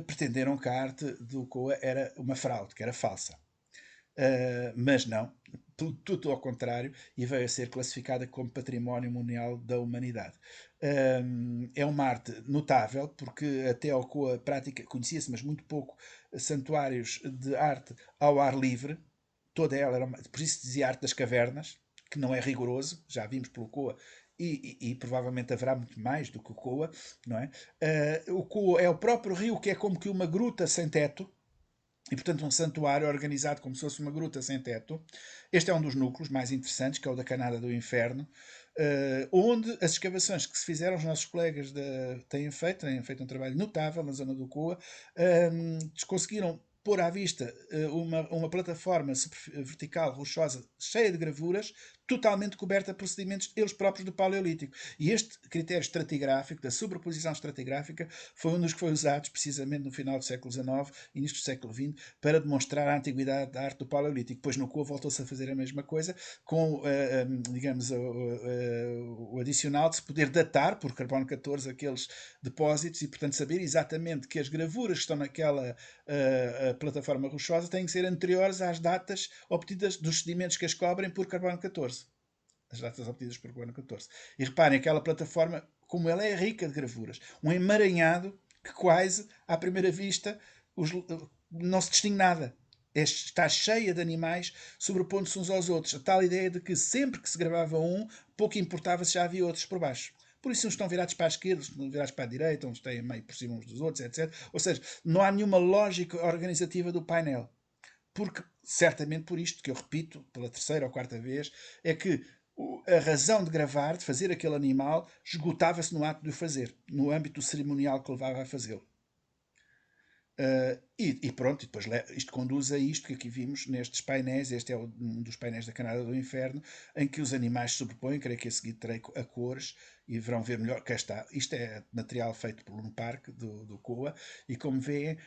pretenderam que a arte do Koa era uma fraude, que era falsa. Mas não, tudo ao contrário, e veio a ser classificada como Património Mundial da Humanidade. É uma arte notável, porque até ocorreu a prática, conhecia-se, mas muito pouco, santuários de arte ao ar livre. Toda ela era, por isso dizia arte das cavernas, que não é rigoroso, já vimos pelo Coa, e provavelmente haverá muito mais do que o Coa, não é? O Coa é o próprio rio que é como que uma gruta sem teto, e, portanto, um santuário organizado como se fosse uma gruta sem teto. Este é um dos núcleos mais interessantes, que é o da Canada do Inferno, onde as escavações que se fizeram, os nossos colegas têm feito um trabalho notável na zona do Coa, conseguiram pôr à vista uma plataforma vertical rochosa cheia de gravuras, totalmente coberta por sedimentos, eles próprios do Paleolítico. E este critério estratigráfico, da sobreposição estratigráfica, foi um dos que foi usado precisamente no final do século XIX, início do século XX, para demonstrar a antiguidade da arte do Paleolítico. Depois no Coa voltou-se a fazer a mesma coisa, com, digamos, o adicional de se poder datar por carbono 14 aqueles depósitos e, portanto, saber exatamente que as gravuras que estão naquela plataforma rochosa têm que ser anteriores às datas obtidas dos sedimentos que as cobrem por carbono 14. As datas obtidas por carbono 14. E reparem, aquela plataforma, como ela é rica de gravuras, um emaranhado que quase, à primeira vista, não se distingue nada. Está cheia de animais sobrepondo-se uns aos outros. A tal ideia de que sempre que se gravava um, pouco importava se já havia outros por baixo. Por isso uns estão virados para a esquerda, uns estão virados para a direita, uns têm meio por cima uns dos outros, etc. Ou seja, não há nenhuma lógica organizativa do painel. Porque, certamente por isto, que eu repito pela terceira ou quarta vez, é que a razão de gravar, de fazer aquele animal, esgotava-se no ato de o fazer, no âmbito cerimonial que levava a fazê-lo. E pronto, e depois isto conduz a isto que aqui vimos nestes painéis. Este é um dos painéis da Canada do Inferno, em que os animais se sobrepõem. Creio que a seguir terei a cores e verão ver melhor. Cá está, isto é material feito por um parque do Coa, e como veem,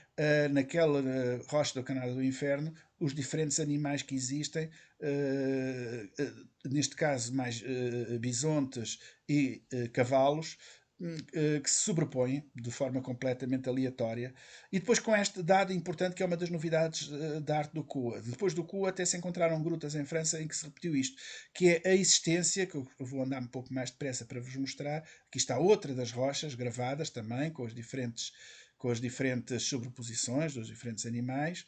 naquela rocha da Canada do Inferno, os diferentes animais que existem, neste caso mais bisontes e cavalos, que se sobrepõem de forma completamente aleatória. E depois com este dado importante, que é uma das novidades da arte do Coa. Depois do Coa até se encontraram grutas em França em que se repetiu isto, que é a existência, que eu vou andar um pouco mais depressa para vos mostrar. Aqui está outra das rochas gravadas também, com as diferentes sobreposições dos diferentes animais.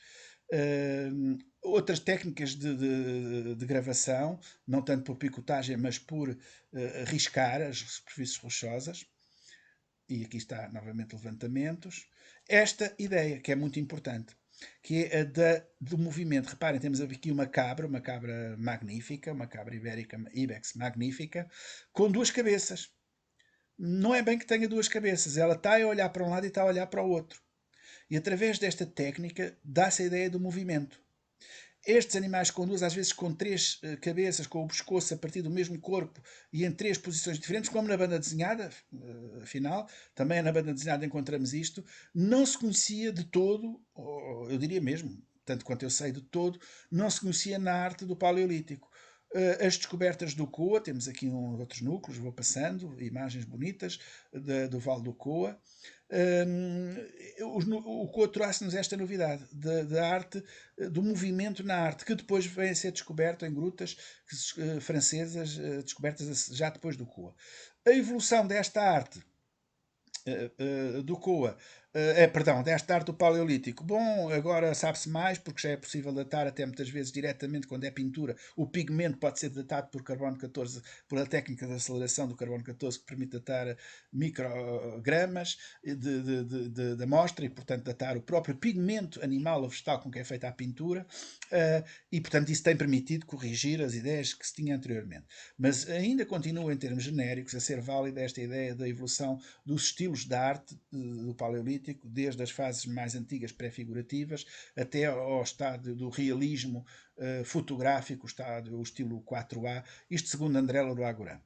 Outras técnicas de gravação, não tanto por picotagem, mas por riscar as superfícies rochosas. E aqui está novamente levantamentos. Esta ideia, que é muito importante, que é a do movimento. Reparem, temos aqui uma cabra magnífica, uma cabra ibérica, ibex magnífica, com duas cabeças. Não é bem que tenha duas cabeças, ela está a olhar para um lado e está a olhar para o outro. E através desta técnica dá-se a ideia do movimento. Estes animais conduzem, às vezes com três cabeças, com o pescoço a partir do mesmo corpo e em três posições diferentes, como na banda desenhada, afinal, também na banda desenhada encontramos isto. Não se conhecia de todo, ou eu diria mesmo, tanto quanto eu sei de todo, não se conhecia na arte do Paleolítico. As descobertas do Coa, temos aqui outros núcleos, vou passando, imagens bonitas do Vale do Coa. O Coa trouxe-nos esta novidade da arte, do movimento na arte, que depois vem a ser descoberto em grutas francesas, descobertas já depois do Coa. A evolução desta arte do Coa, perdão, desta arte do Paleolítico. Bom, agora sabe-se mais, porque já é possível datar até muitas vezes diretamente quando é pintura. O pigmento pode ser datado por carbono 14, pela técnica de aceleração do carbono 14, que permite datar microgramas de amostra e, portanto, datar o próprio pigmento animal ou vegetal com que é feita a pintura. E, portanto, isso tem permitido corrigir as ideias que se tinha anteriormente. Mas ainda continua, em termos genéricos, a ser válida esta ideia da evolução dos estilos da arte do Paleolítico, desde as fases mais antigas pré-figurativas até ao estado do realismo fotográfico, o estilo 4A, isto segundo André Leroy-Gourhan.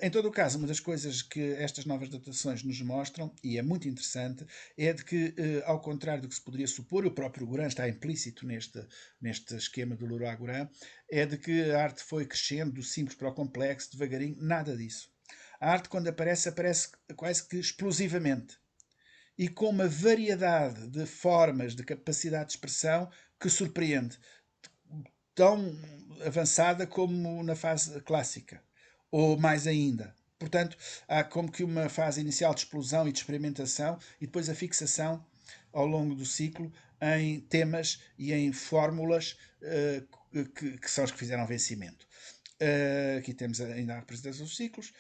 Em todo o caso, uma das coisas que estas novas datações nos mostram, e é muito interessante, é de que, ao contrário do que se poderia supor, o próprio Gourhan está implícito neste esquema do Leroy-Gourhan, é de que a arte foi crescendo do simples para o complexo, devagarinho, nada disso. A arte, quando aparece, aparece quase que explosivamente e com uma variedade de formas, de capacidade de expressão que surpreende, tão avançada como na fase clássica, ou mais ainda. Portanto, há como que uma fase inicial de explosão e de experimentação e depois a fixação ao longo do ciclo em temas e em fórmulas que são as que fizeram vencimento. Aqui temos ainda a representação dos ciclos.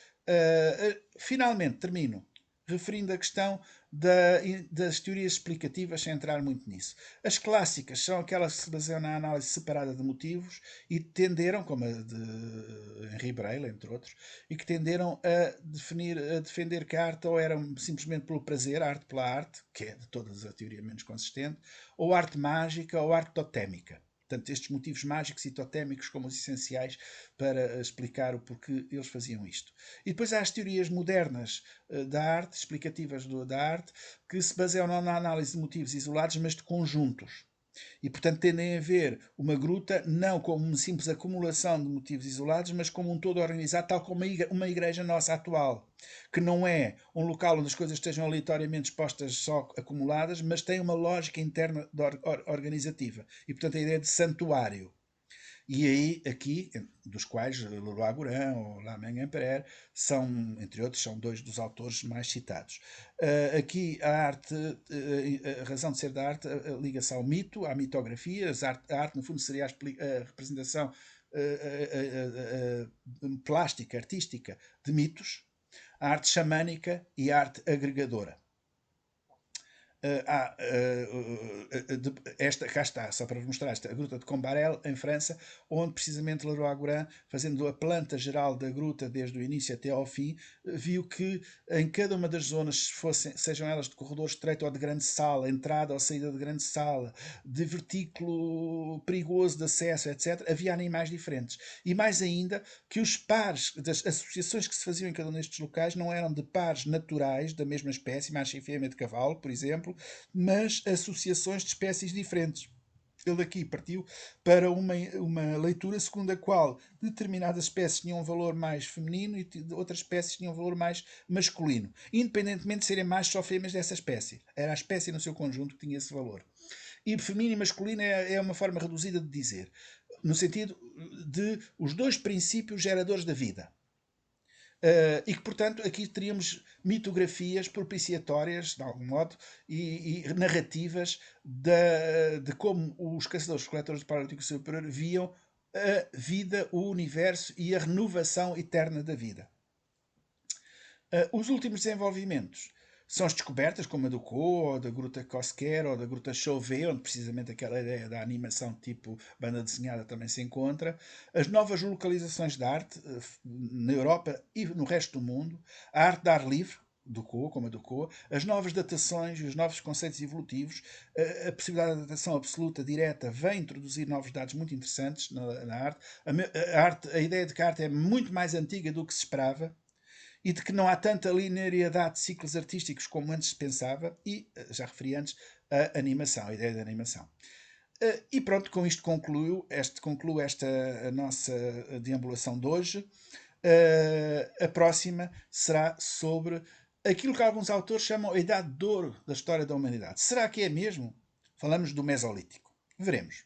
Finalmente, termino referindo a questão das teorias explicativas, sem entrar muito nisso. As clássicas são aquelas que se baseiam na análise separada de motivos e tenderam, como a de Henri Breil, entre outros, e que tenderam a defender que a arte ou era simplesmente pelo prazer, a arte pela arte, que é de todas a teoria menos consistente, ou arte mágica ou arte totémica. Portanto, estes motivos mágicos e totémicos como os essenciais para explicar o porquê eles faziam isto. E depois há as teorias modernas da arte, explicativas da arte, que se baseiam não na análise de motivos isolados, mas de conjuntos. E, portanto, tendem a ver uma gruta não como uma simples acumulação de motivos isolados, mas como um todo organizado, tal como uma igreja nossa atual, que não é um local onde as coisas estejam aleatoriamente expostas só acumuladas, mas tem uma lógica interna organizativa. E, portanto, a ideia de santuário. E aí, aqui, dos quais Leroy-Gourhan ou Lamenguin-Perret são, entre outros, são dois dos autores mais citados. Aqui a arte, a razão de ser da arte, liga-se ao mito, à mitografia. A arte, no fundo, seria a representação plástica, artística de mitos, a arte xamânica e a arte agregadora. Cá está, só para vos mostrar esta, a Gruta de Combarel, em França, onde precisamente Leroy-Gourhan, fazendo a planta geral da gruta desde o início até ao fim, viu que em cada uma das zonas, sejam elas de corredor estreito ou de grande sala, entrada ou saída de grande sala, de vertículo perigoso de acesso, etc., havia animais diferentes. E mais ainda, que os pares das associações que se faziam em cada um destes locais não eram de pares naturais da mesma espécie, macho e fêmea de cavalo, por exemplo, mas associações de espécies diferentes. Ele aqui partiu para uma leitura segundo a qual determinadas espécies tinham um valor mais feminino e outras espécies tinham um valor mais masculino, independentemente de serem machos ou fêmeas dessa espécie. Era a espécie no seu conjunto que tinha esse valor. E feminino e masculino é uma forma reduzida de dizer, no sentido de os dois princípios geradores da vida. E que, portanto, aqui teríamos mitografias propiciatórias, de algum modo, e narrativas de como os caçadores-coletores do Paleolítico Superior viam a vida, o universo e a renovação eterna da vida. Os últimos desenvolvimentos são as descobertas, como a do Coa, ou da Gruta Cosquer, ou da Gruta Chauvet, onde precisamente aquela ideia da animação tipo banda desenhada também se encontra. As novas localizações de arte na Europa e no resto do mundo. A arte de ar livre, do Coa, como a do Coa, as novas datações e os novos conceitos evolutivos, a possibilidade de datação absoluta, direta, vem introduzir novos dados muito interessantes na arte. A ideia de que a arte é muito mais antiga do que se esperava, e de que não há tanta linearidade de ciclos artísticos como antes se pensava, e, já referi antes, a animação, a ideia da animação. E pronto, com isto concluo esta a nossa deambulação de hoje. A próxima será sobre aquilo que alguns autores chamam a Idade de Ouro da história da humanidade. Será que é mesmo? Falamos do Mesolítico. Veremos.